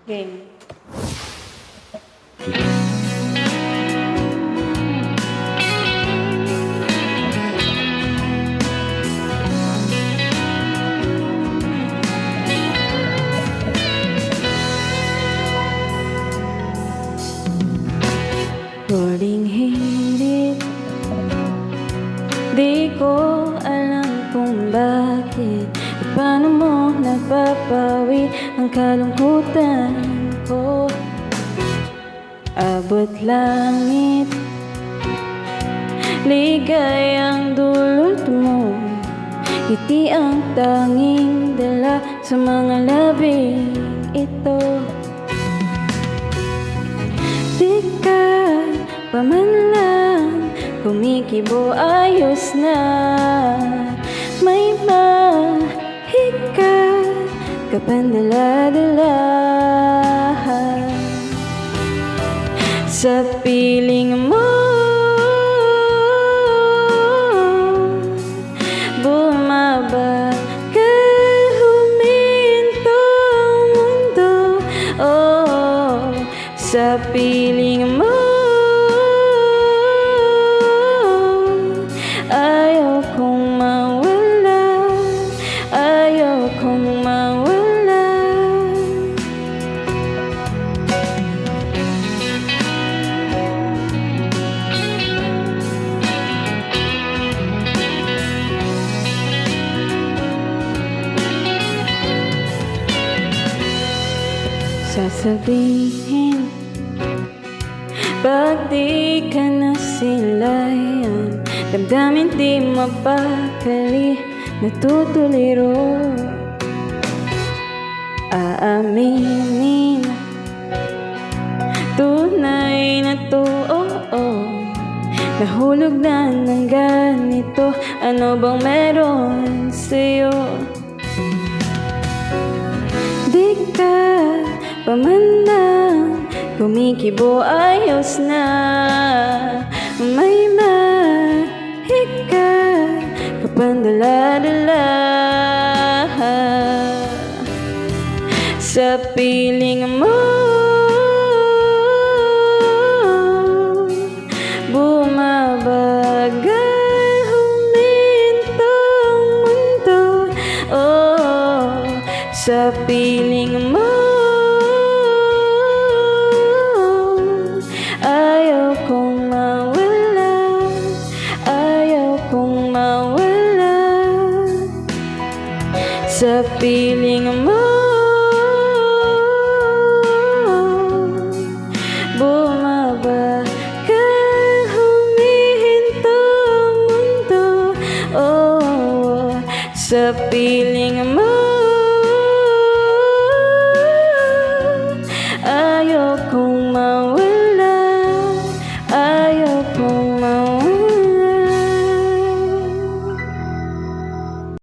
Game. Huling hirit, di ko alam kung bakit at paano mo napapawi ang kalungkutan ko. Abot langit, ligayang dulot mo, ngiti ang tanging dala sa mga labing ito. Di ka pa man lang kumikibo, ayos na. May mahika ka pang dala-dala sa piling mo. Bumaba ka, huminto ang mundo, oh, sa piling mo. Ayaw kong mawala, ayaw kong mawala. Sasabihin pag di ka na silayan, damdamin di mapakali, natutuliro. Aaminin, tunay na to, nahulog na ng ganito. Ano bang meron sa'yo? Di ka pa man lang kumikibo, ayos na. May mahika ka pang dala-dala sa piling mo. Bumabagal, huminto ang mundo, oh, sa piling mo. Ayaw kong mawala, ayaw kong mawala sa piling mo. Bumaba ka, humihinto ang mundo, oh, sa piling mo.